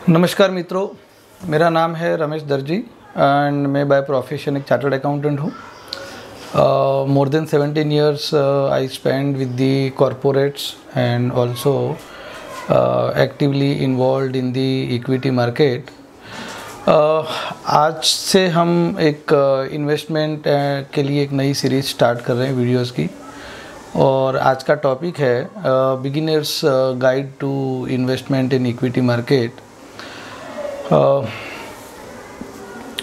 नमस्कार मित्रों, मेरा नाम है रमेश दर्जी एंड मैं बाय प्रोफेशन एक चार्टर्ड अकाउंटेंट हूँ। More than 17 years I spend with the corporates and also actively involve in the equity market. आज से हम एक इन्वेस्टमेंट के लिए एक नई सीरीज़ स्टार्ट कर रहे हैं वीडियोस की, और आज का टॉपिक है beginners guide to investment in equity market.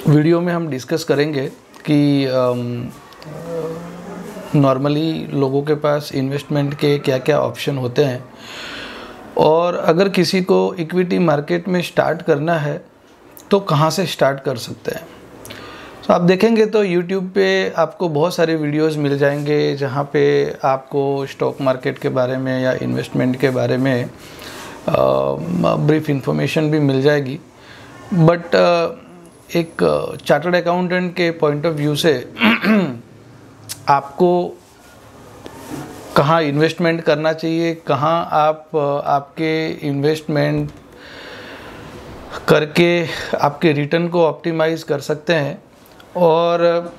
Video में हम डिस्कस करेंगे कि नॉर्मली लोगों के पास इन्वेस्टमेंट के क्या क्या ऑप्शन होते हैं, और अगर किसी को इक्विटी मार्केट में स्टार्ट करना है तो कहाँ से स्टार्ट कर सकते हैं। तो आप देखेंगे तो YouTube पे आपको बहुत सारे वीडियोस मिल जाएंगे जहाँ पे आपको स्टॉक मार्केट के बारे में या इन्वेस्टमेंट के बारे में ब्रीफ इंफॉर्मेशन भी मिल जाएगी। बट एक चार्टर्ड अकाउंटेंट के पॉइंट ऑफ व्यू से आपको कहाँ इन्वेस्टमेंट करना चाहिए, कहाँ आप आपके इन्वेस्टमेंट करके आपके रिटर्न को ऑप्टिमाइज़ कर सकते हैं, और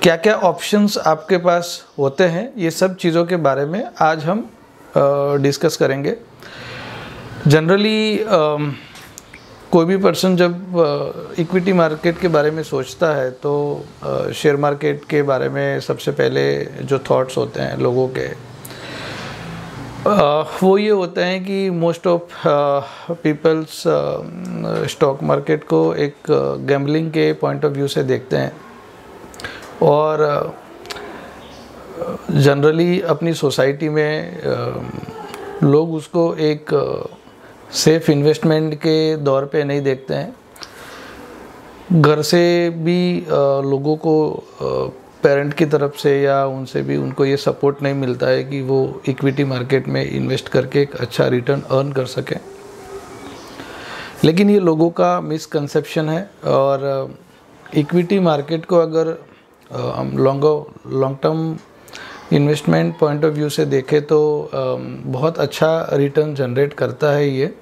क्या क्या ऑप्शंस आपके पास होते हैं, ये सब चीज़ों के बारे में आज हम डिस्कस करेंगे। जनरली कोई भी पर्सन जब इक्विटी मार्केट के बारे में सोचता है तो शेयर मार्केट के बारे में सबसे पहले जो थॉट्स होते हैं लोगों के वो ये होते हैं कि most of peoples stock market को एक गैम्बलिंग के पॉइंट ऑफ व्यू से देखते हैं, और जनरली अपनी सोसाइटी में लोग उसको एक सेफ इन्वेस्टमेंट के दौर पे नहीं देखते हैं। घर से भी लोगों को पेरेंट की तरफ से या उनसे भी उनको ये सपोर्ट नहीं मिलता है कि वो इक्विटी मार्केट में इन्वेस्ट करके एक अच्छा रिटर्न अर्न कर सकें। लेकिन ये लोगों का मिसकंसेप्शन है, और इक्विटी मार्केट को अगर हम long term investment point of view से देखें तो बहुत अच्छा रिटर्न जनरेट करता है ये।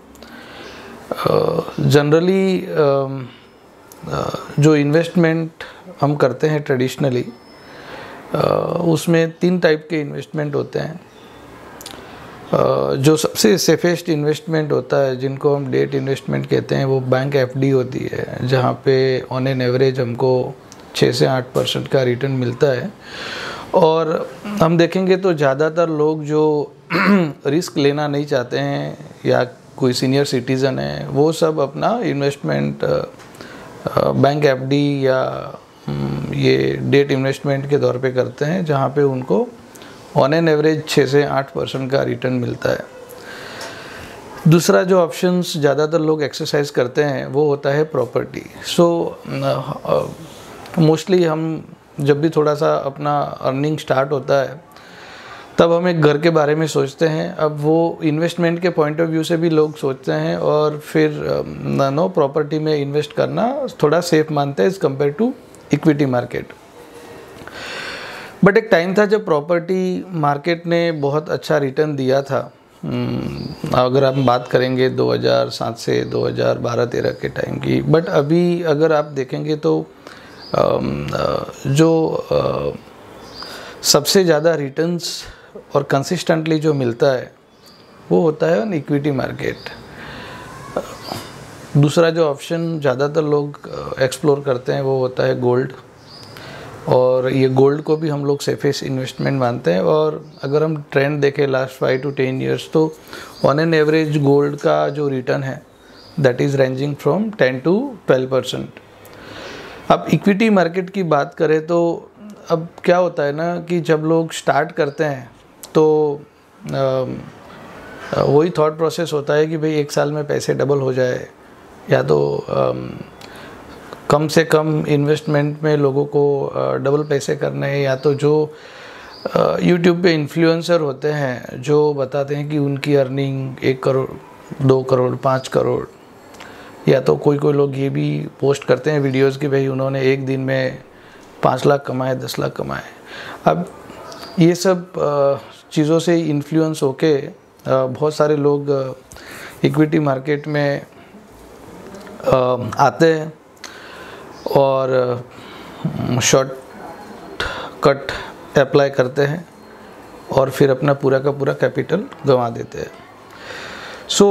जनरली जो इन्वेस्टमेंट हम करते हैं ट्रेडिशनली, उसमें 3 टाइप के इन्वेस्टमेंट होते हैं। जो सबसे सेफेस्ट इन्वेस्टमेंट होता है, जिनको हम डेट इन्वेस्टमेंट कहते हैं, वो बैंक एफडी होती है, जहाँ पे ऑन एन एवरेज हमको 6 से 8% का रिटर्न मिलता है। और हम देखेंगे तो ज़्यादातर लोग जो रिस्क लेना नहीं चाहते हैं या कोई सीनियर सिटीज़न है, वो सब अपना इन्वेस्टमेंट बैंक एफडी या ये डेट इन्वेस्टमेंट के तौर पे करते हैं, जहाँ पे उनको ऑन एन एवरेज 6 से 8% का रिटर्न मिलता है। दूसरा जो ऑप्शंस ज़्यादातर लोग एक्सरसाइज करते हैं वो होता है प्रॉपर्टी। सो मोस्टली हम जब भी थोड़ा सा अपना अर्निंग स्टार्ट होता है तब हम एक घर के बारे में सोचते हैं। अब वो इन्वेस्टमेंट के पॉइंट ऑफ व्यू से भी लोग सोचते हैं, और फिर प्रॉपर्टी में इन्वेस्ट करना थोड़ा सेफ मानते हैं as compare to equity market. But एक टाइम था जब प्रॉपर्टी मार्केट ने बहुत अच्छा रिटर्न दिया था। अगर हम बात करेंगे 2007 से 2012-13 के टाइम की। बट अभी अगर आप देखेंगे तो जो सबसे ज़्यादा रिटर्न्स और कंसिस्टेंटली जो मिलता है वो होता है इक्विटी मार्केट। दूसरा जो ऑप्शन ज़्यादातर लोग एक्सप्लोर करते हैं वो होता है गोल्ड, और ये गोल्ड को भी हम लोग सेफेस्ट इन्वेस्टमेंट मानते हैं। और अगर हम ट्रेंड देखें लास्ट 5 to 10 years, तो ऑन एन एवरेज गोल्ड का जो रिटर्न है that is ranging from 10 to 12%। अब इक्विटी मार्केट की बात करें तो अब क्या होता है ना कि जब लोग स्टार्ट करते हैं तो वही थॉट प्रोसेस होता है कि भाई 1 साल में पैसे डबल हो जाए, या तो कम से कम इन्वेस्टमेंट में लोगों को डबल पैसे करने हैं, या तो जो यूट्यूब पे इन्फ्लुएंसर होते हैं जो बताते हैं कि उनकी अर्निंग 1 करोड़ 2 करोड़ 5 करोड़, या तो कोई लोग ये भी पोस्ट करते हैं वीडियोस कि भाई उन्होंने एक दिन में 5 लाख कमाए, 10 लाख कमाए। अब ये सब चीज़ों से इन्फ्लुएंस होके बहुत सारे लोग इक्विटी मार्केट में आते हैं और शॉर्ट कट अप्लाई करते हैं और फिर अपना पूरा का पूरा कैपिटल गंवा देते हैं। सो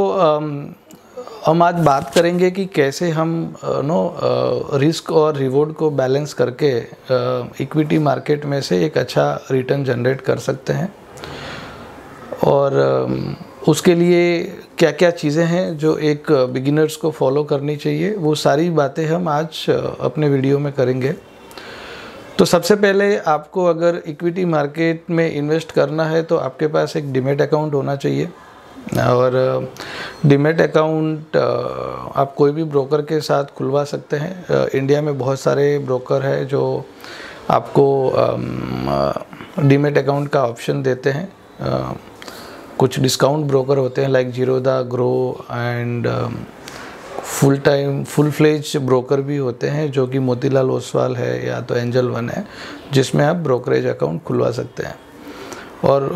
हम आज बात करेंगे कि कैसे हम रिस्क और रिवॉर्ड को बैलेंस करके इक्विटी मार्केट में से एक अच्छा रिटर्न जनरेट कर सकते हैं और उसके लिए क्या क्या चीज़ें हैं जो एक बिगिनर्स को फॉलो करनी चाहिए, वो सारी बातें हम आज अपने वीडियो में करेंगे। तो सबसे पहले आपको अगर इक्विटी मार्केट में इन्वेस्ट करना है तो आपके पास एक डीमैट अकाउंट होना चाहिए और डीमैट अकाउंट आप कोई भी ब्रोकर के साथ खुलवा सकते हैं। इंडिया में बहुत सारे ब्रोकर हैं जो आपको डीमैट अकाउंट का ऑप्शन देते हैं। कुछ डिस्काउंट ब्रोकर होते हैं like Zerodha, Groww and full fledge broker भी होते हैं जो कि मोतीलाल ओसवाल है या तो एंजल वन है, जिसमें आप ब्रोकरेज अकाउंट खुलवा सकते हैं। और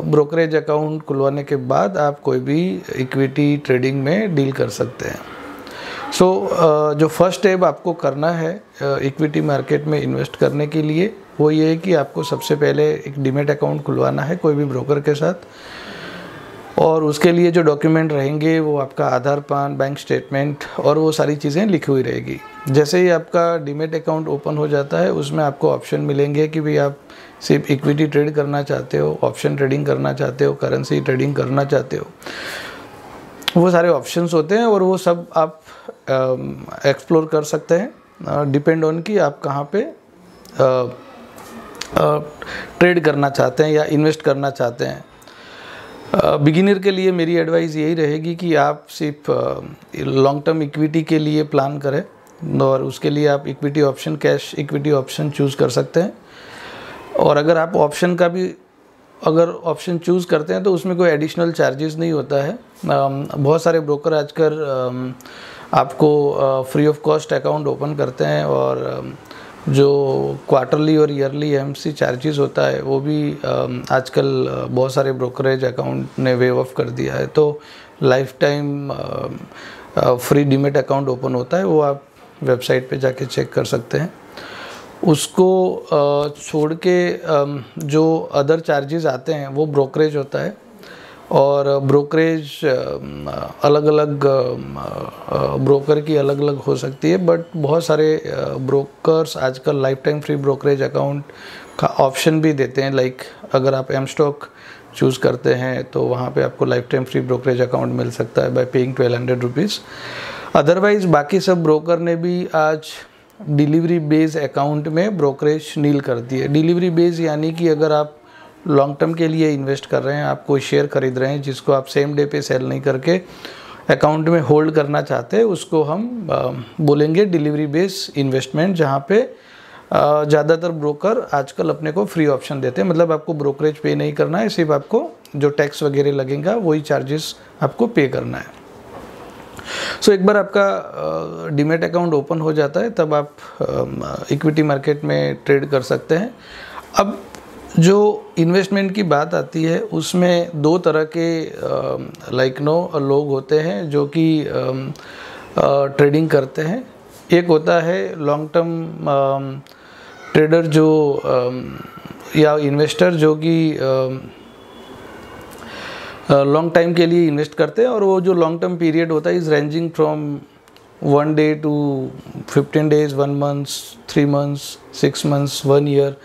ब्रोकरेज अकाउंट खुलवाने के बाद आप कोई भी इक्विटी ट्रेडिंग में डील कर सकते हैं। सो जो फर्स्ट स्टेप आपको करना है इक्विटी मार्केट में इन्वेस्ट करने के लिए वो ये है कि आपको सबसे पहले एक डीमैट अकाउंट खुलवाना है कोई भी ब्रोकर के साथ। और उसके लिए जो डॉक्यूमेंट रहेंगे वो आपका आधार, पान, बैंक स्टेटमेंट और वो सारी चीज़ें लिखी हुई रहेगी। जैसे ही आपका डीमैट अकाउंट ओपन हो जाता है उसमें आपको ऑप्शन मिलेंगे कि भाई आप सिर्फ इक्विटी ट्रेड करना चाहते हो, ऑप्शन ट्रेडिंग करना चाहते हो, करेंसी ट्रेडिंग करना चाहते हो, वो सारे ऑप्शंस होते हैं और वो सब आप एक्सप्लोर कर सकते हैं डिपेंड ऑन कि आप कहाँ पे ट्रेड करना चाहते हैं या इन्वेस्ट करना चाहते हैं। बिगिनर के लिए मेरी एडवाइस यही रहेगी कि आप सिर्फ लॉन्ग टर्म इक्विटी के लिए प्लान करें और उसके लिए आप equity option, cash equity option choose कर सकते हैं। और अगर आप ऑप्शन का भी ऑप्शन चूज़ करते हैं तो उसमें कोई एडिशनल चार्जेस नहीं होता है। बहुत सारे ब्रोकर आजकल आपको free of cost account open करते हैं और जो क्वार्टरली और ईयरली एमसी चार्जेस होता है वो भी आजकल बहुत सारे ब्रोकरेज अकाउंट ने वेव ऑफ कर दिया है। तो life time free demat account open होता है, वो आप वेबसाइट पे जाके चेक कर सकते हैं। उसको छोड़ के जो अदर चार्जेस आते हैं वो ब्रोकरेज होता है और ब्रोकरेज अलग अलग ब्रोकर की अलग अलग हो सकती है, बट बहुत सारे ब्रोकर्स आजकल life time free brokerage account का ऑप्शन भी देते हैं। लाइक अगर आप एम स्टॉक चूज़ करते हैं तो वहाँ पे आपको lifetime free brokerage account मिल सकता है बाय पेइंग 1200 रुपीज़। अदरवाइज़ बाकी सब ब्रोकर ने भी आज डिलीवरी बेस अकाउंट में ब्रोकरेज नील कर दी है। डिलीवरी बेस यानी कि अगर आप लॉन्ग टर्म के लिए इन्वेस्ट कर रहे हैं, आप कोई शेयर खरीद रहे हैं जिसको आप सेम डे पे सेल नहीं करके अकाउंट में होल्ड करना चाहते हैं, उसको हम बोलेंगे डिलीवरी बेस इन्वेस्टमेंट, जहाँ पे ज़्यादातर ब्रोकर आजकल अपने को फ्री ऑप्शन देते हैं। मतलब आपको ब्रोकरेज पे नहीं करना है, सिर्फ आपको जो टैक्स वगैरह लगेगा वही चार्जेस आपको पे करना है। सो एक बार आपका डीमैट अकाउंट ओपन हो जाता है तब आप इक्विटी मार्केट में ट्रेड कर सकते हैं। अब जो इन्वेस्टमेंट की बात आती है उसमें दो तरह के लोग होते हैं जो कि ट्रेडिंग करते हैं। एक होता है लॉन्ग टर्म ट्रेडर जो या इन्वेस्टर जो कि लॉन्ग टाइम के लिए इन्वेस्ट करते हैं और वो जो लॉन्ग टर्म पीरियड होता है is ranging from 1 day to 15 days, 1 month, 3 months, 6 months, 1 year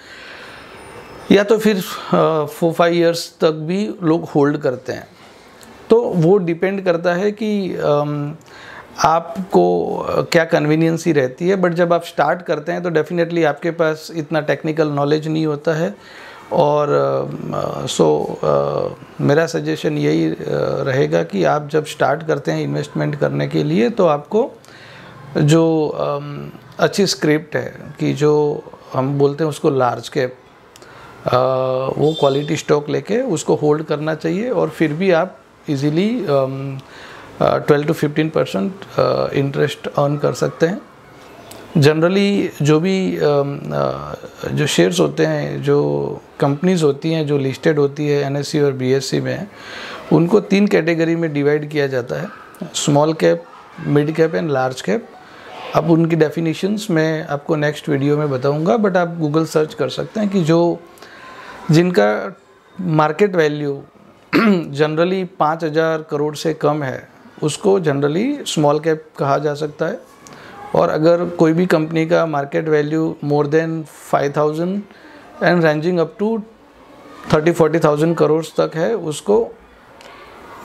या तो फिर 4-5 ईयर्स तक भी लोग होल्ड करते हैं। तो वो डिपेंड करता है कि आपको क्या कन्वीनियंसी रहती है। बट जब आप स्टार्ट करते हैं तो डेफिनेटली आपके पास इतना टेक्निकल नॉलेज नहीं होता है और मेरा सजेशन यही रहेगा कि आप जब स्टार्ट करते हैं इन्वेस्टमेंट करने के लिए तो आपको जो अच्छी स्क्रिप्ट है कि जो हम बोलते हैं उसको लार्ज कैप, वो क्वालिटी स्टॉक लेके उसको होल्ड करना चाहिए और फिर भी आप इजीली 12 to 15% इंटरेस्ट अर्न कर सकते हैं। जनरली जो भी जो शेयर्स होते हैं, जो कंपनीज़ होती हैं जो लिस्टेड होती है NSE और BSE में, उनको 3 कैटेगरी में डिवाइड किया जाता है। Small cap, mid cap and large cap. अब उनकी डेफिनेशंस मैं आपको नेक्स्ट वीडियो में बताऊंगा, बट आप गूगल सर्च कर सकते हैं कि जिनका मार्केट वैल्यू जनरली 5,000 करोड़ से कम है उसको जनरली स्मॉल कैप कहा जा सकता है। और अगर कोई भी कंपनी का market value more than 5,000 and ranging up to 30-40,000 crore तक है उसको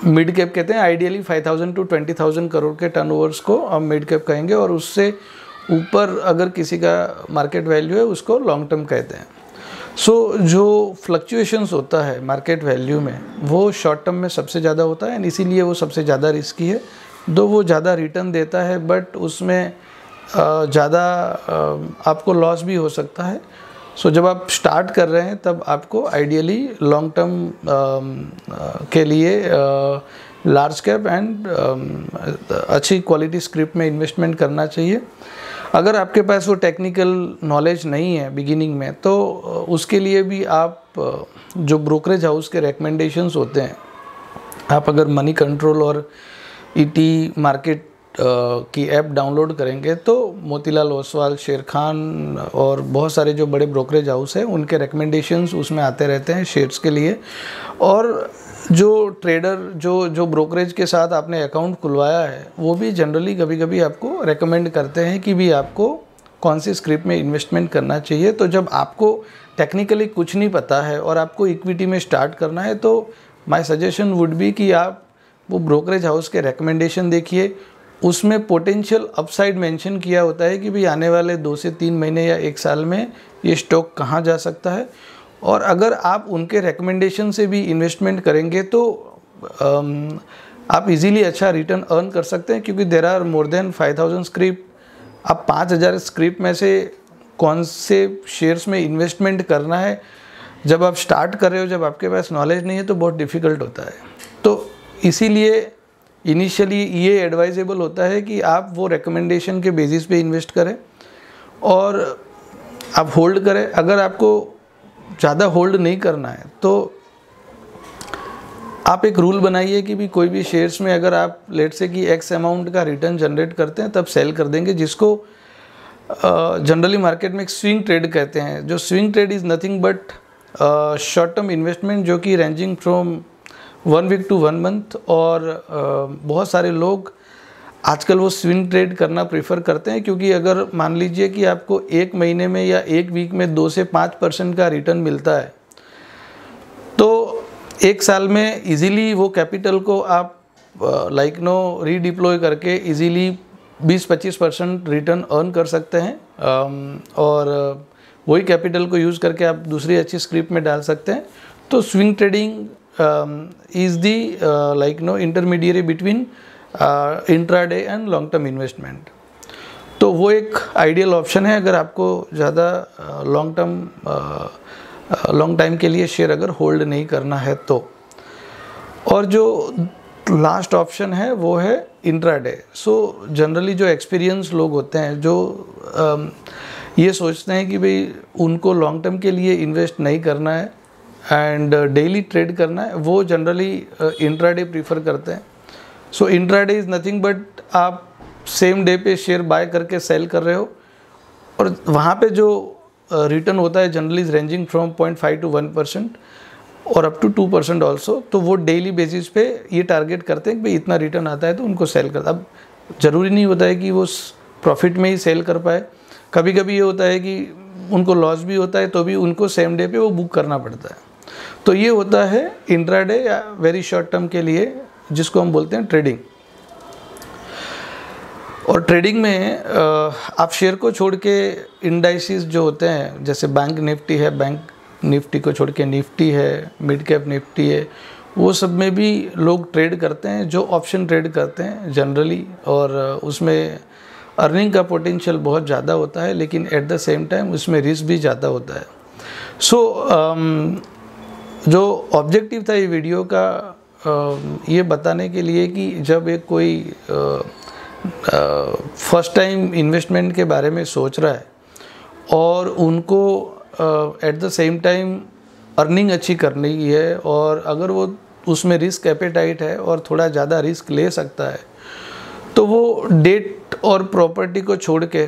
मिड कैप कहते हैं। आइडियली 5,000 to 20,000 करोड़ के टर्नओवर्स को हम मिड कैप कहेंगे, और उससे ऊपर अगर किसी का मार्केट वैल्यू है उसको लॉन्ग टर्म कहते हैं। सो जो फ्लक्चुएशंस होता है मार्केट वैल्यू में वो शॉर्ट टर्म में सबसे ज़्यादा होता है, एंड इसीलिए वो सबसे ज़्यादा रिस्की है। दो वो ज़्यादा रिटर्न देता है बट उसमें ज़्यादा आपको लॉस भी हो सकता है। सो जब आप स्टार्ट कर रहे हैं तब आपको आइडियली लॉन्ग टर्म के लिए लार्ज कैप एंड अच्छी क्वालिटी स्क्रिप्ट में इन्वेस्टमेंट करना चाहिए। अगर आपके पास वो टेक्निकल नॉलेज नहीं है बिगिनिंग में तो उसके लिए भी आप जो ब्रोकरेज हाउस के रिकमेंडेशंस होते हैं, आप अगर मनी कंट्रोल और ईटी मार्केट की ऐप डाउनलोड करेंगे तो मोतीलाल ओसवाल, शेर खान और बहुत सारे जो बड़े ब्रोकरेज हाउस हैं उनके रिकमेंडेशंस उसमें आते रहते हैं शेयर्स के लिए। और जो ट्रेडर जो ब्रोकरेज के साथ आपने अकाउंट खुलवाया है वो भी जनरली कभी कभी आपको रेकमेंड करते हैं कि भी आपको कौन सी स्क्रिप्ट में इन्वेस्टमेंट करना चाहिए। तो जब आपको टेक्निकली कुछ नहीं पता है और आपको इक्विटी में स्टार्ट करना है तो माय सजेशन वुड बी कि आप वो ब्रोकरेज हाउस के रिकमेंडेशन देखिए। उसमें पोटेंशियल अपसाइड मेंशन किया होता है कि भाई आने वाले 2 से 3 महीने या 1 साल में ये स्टॉक कहाँ जा सकता है। और अगर आप उनके रिकमेंडेशन से भी इन्वेस्टमेंट करेंगे तो आप इजीली अच्छा रिटर्न अर्न कर सकते हैं, क्योंकि there are more than 5,000 script. अब 5,000 स्क्रिप्ट में से कौन से शेयर्स में इन्वेस्टमेंट करना है जब आप स्टार्ट कर रहे हो, जब आपके पास नॉलेज नहीं है तो बहुत डिफ़िकल्ट होता है। तो इसीलिए इनिशियली ये एडवाइजेबल होता है कि आप वो रिकमेंडेशन के बेसिस पे इन्वेस्ट करें और आप होल्ड करें। अगर आपको ज़्यादा होल्ड नहीं करना है तो आप एक रूल बनाइए कि भी कोई भी शेयर्स में अगर आप लेट से कि एक्स अमाउंट का रिटर्न जनरेट करते हैं तब सेल कर देंगे, जिसको जनरली मार्केट में एक स्विंग ट्रेड कहते हैं। जो swing trade is nothing but short term investment जो कि ranging from 1 week to 1 month. और बहुत सारे लोग आजकल वो स्विंग ट्रेड करना प्रेफर करते हैं, क्योंकि अगर मान लीजिए कि आपको 1 महीने में या 1 वीक में 2 से 5% का रिटर्न मिलता है तो 1 साल में इजीली वो कैपिटल को आप रीडिप्लॉय करके इजीली 20-25% रिटर्न अर्न कर सकते हैं। और वही कैपिटल को यूज़ करके आप दूसरी अच्छी स्क्रिप्ट में डाल सकते हैं। तो swing trading is the intermediary between intraday and long term investment। तो वो एक आइडियल ऑप्शन है अगर आपको ज़्यादा लॉन्ग टाइम के लिए शेयर अगर होल्ड नहीं करना है तो। और जो लास्ट ऑप्शन है वो है इंट्राडे। सो जनरली जो एक्सपीरियंस लोग होते हैं जो ये सोचते हैं कि भाई उनको लॉन्ग टर्म के लिए इन्वेस्ट नहीं करना है एंड डेली ट्रेड करना है, वो जनरली इंट्राडे प्रीफर करते हैं। सो इंट्राडे इज़ नथिंग बट आप सेम डे पे शेयर बाय करके सेल कर रहे हो और वहाँ पे जो रिटर्न होता है generally is ranging from 0.5 to 1% और अप टू 2% ऑल्सो। तो वो डेली बेसिस पे ये टारगेट करते हैं कि भाई इतना रिटर्न आता है तो उनको सेल कर। अब ज़रूरी नहीं होता है कि वो प्रॉफिट में ही सेल कर पाए, कभी कभी ये होता है कि उनको लॉस भी होता है तो भी उनको सेम डे पे वो बुक करना पड़ता है। तो ये होता है इंट्राडे या वेरी शॉर्ट टर्म के लिए, जिसको हम बोलते हैं ट्रेडिंग। और ट्रेडिंग में आप शेयर को छोड़ के इंडाइसिस जो होते हैं, जैसे बैंक निफ्टी है, बैंक निफ्टी को छोड़ के निफ्टी है, मिड कैप निफ्टी है, वो सब में भी लोग ट्रेड करते हैं जो ऑप्शन ट्रेड करते हैं जनरली। और उसमें अर्निंग का पोटेंशियल बहुत ज़्यादा होता है, लेकिन एट द सेम टाइम उसमें रिस्क भी ज़्यादा होता है। सो जो ऑब्जेक्टिव था ये वीडियो का ये बताने के लिए कि जब एक कोई फर्स्ट टाइम इन्वेस्टमेंट के बारे में सोच रहा है और उनको at the same time earning अच्छी करनी है, और अगर वो उसमें रिस्क एपेटाइट है और थोड़ा ज़्यादा रिस्क ले सकता है, तो वो डेट और प्रॉपर्टी को छोड़ के,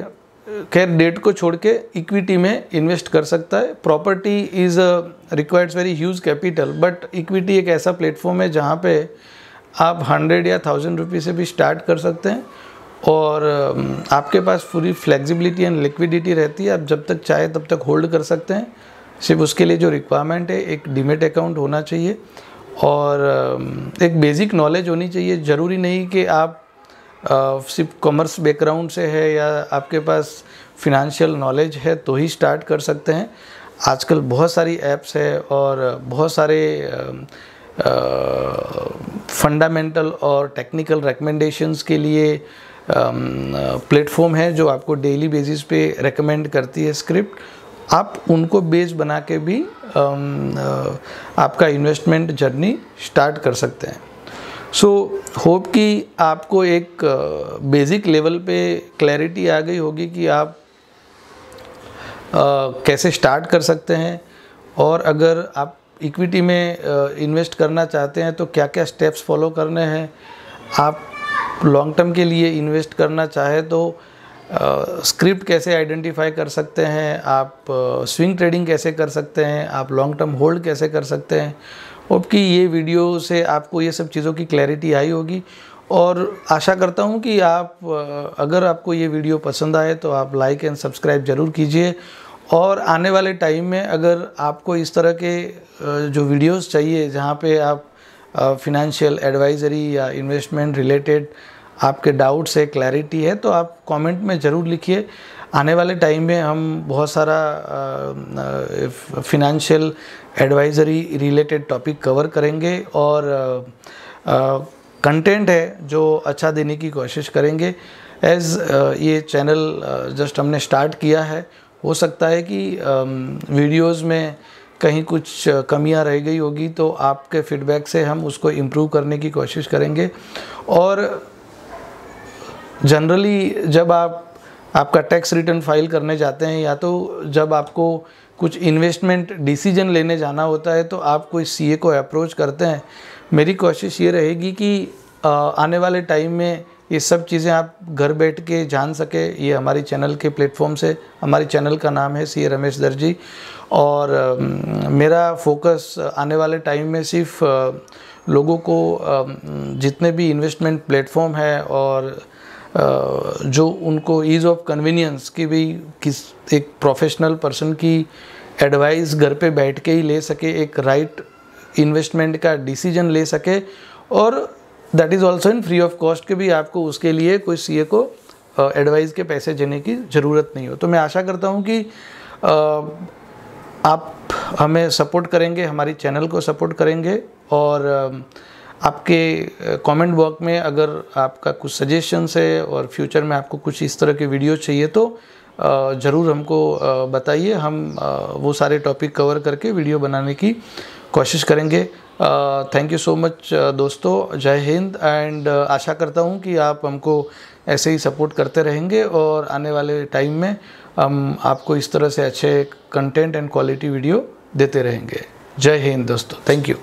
खैर डेट को छोड़ के इक्विटी में इन्वेस्ट कर सकता है। Property is requires very huge capital, but equity एक ऐसा प्लेटफॉर्म है जहाँ पे आप 100 या 1000 रुपये से भी स्टार्ट कर सकते हैं और आपके पास पूरी फ्लेक्सिबिलिटी एंड लिक्विडिटी रहती है। आप जब तक चाहे तब तक होल्ड कर सकते हैं। सिर्फ उसके लिए जो रिक्वायरमेंट है, एक डीमेट अकाउंट होना चाहिए और एक बेसिक नॉलेज होनी चाहिए। ज़रूरी नहीं कि आप सिर्फ कॉमर्स बैकग्राउंड से है या आपके पास फिनेंशियल नॉलेज है तो ही स्टार्ट कर सकते हैं। आजकल बहुत सारी ऐप्स है और बहुत सारे फंडामेंटल और टेक्निकल रिकमेंडेशंस के लिए प्लेटफॉर्म है जो आपको डेली बेसिस पे रेकमेंड करती है स्क्रिप्ट। आप उनको बेस बना के भी आपका इन्वेस्टमेंट जर्नी स्टार्ट कर सकते हैं। सो होप कि आपको एक बेसिक लेवल पे क्लैरिटी आ गई होगी कि आप कैसे स्टार्ट कर सकते हैं और अगर आप इक्विटी में इन्वेस्ट करना चाहते हैं तो क्या क्या स्टेप्स फॉलो करने हैं। आप लॉन्ग टर्म के लिए इन्वेस्ट करना चाहे तो स्क्रिप्ट कैसे आइडेंटिफाई कर सकते हैं, आप स्विंग ट्रेडिंग कैसे कर सकते हैं, आप लॉन्ग टर्म होल्ड कैसे कर सकते हैं। होप कि ये वीडियो से आपको ये सब चीज़ों की क्लैरिटी आई होगी और आशा करता हूँ कि आप अगर आपको ये वीडियो पसंद आए तो आप लाइक एंड सब्सक्राइब ज़रूर कीजिए और आने वाले टाइम में अगर आपको इस तरह के जो वीडियोस चाहिए जहाँ पे आप फिनेंशियल एडवाइजरी या इन्वेस्टमेंट रिलेटेड आपके डाउट्स है, क्लैरिटी है, तो आप कमेंट में ज़रूर लिखिए। आने वाले टाइम में हम बहुत सारा financial advisory related topic cover करेंगे और कंटेंट है जो अच्छा देने की कोशिश करेंगे। एज़ ये चैनल जस्ट हमने स्टार्ट किया है, हो सकता है कि वीडियोस में कहीं कुछ कमियां रह गई होगी तो आपके फीडबैक से हम उसको इम्प्रूव करने की कोशिश करेंगे। और जनरली जब आपका टैक्स रिटर्न फाइल करने जाते हैं या तो जब आपको कुछ इन्वेस्टमेंट डिसीजन लेने जाना होता है तो आप कोई सीए को अप्रोच करते हैं, मेरी कोशिश ये रहेगी कि आने वाले टाइम में ये सब चीज़ें आप घर बैठ के जान सके। ये हमारी चैनल के प्लेटफॉर्म से, हमारी चैनल का नाम है सीए रमेश दर्जी और मेरा फोकस आने वाले टाइम में सिर्फ लोगों को जितने भी इन्वेस्टमेंट प्लेटफॉर्म है और जो उनको ईज़ ऑफ कन्वीनियंस की भी एक प्रोफेशनल पर्सन की एडवाइस घर पे बैठ के ही ले सके, एक राइट इन्वेस्टमेंट का डिसीजन ले सके और that is also in free of cost के भी आपको उसके लिए कोई सीए को एडवाइस के पैसे देने की ज़रूरत नहीं हो। तो मैं आशा करता हूँ कि आप हमें सपोर्ट करेंगे, हमारी चैनल को सपोर्ट करेंगे और आपके कमेंट बॉक्स में अगर आपका कुछ सजेशंस है और फ्यूचर में आपको कुछ इस तरह के वीडियो चाहिए तो ज़रूर हमको बताइए। हम वो सारे टॉपिक कवर करके वीडियो बनाने की कोशिश करेंगे। थैंक यू सो मच दोस्तों, जय हिंद एंड आशा करता हूँ कि आप हमको ऐसे ही सपोर्ट करते रहेंगे और आने वाले टाइम में हम आपको इस तरह से अच्छे कंटेंट एंड क्वालिटी वीडियो देते रहेंगे। जय हिंद दोस्तों, थैंक यू।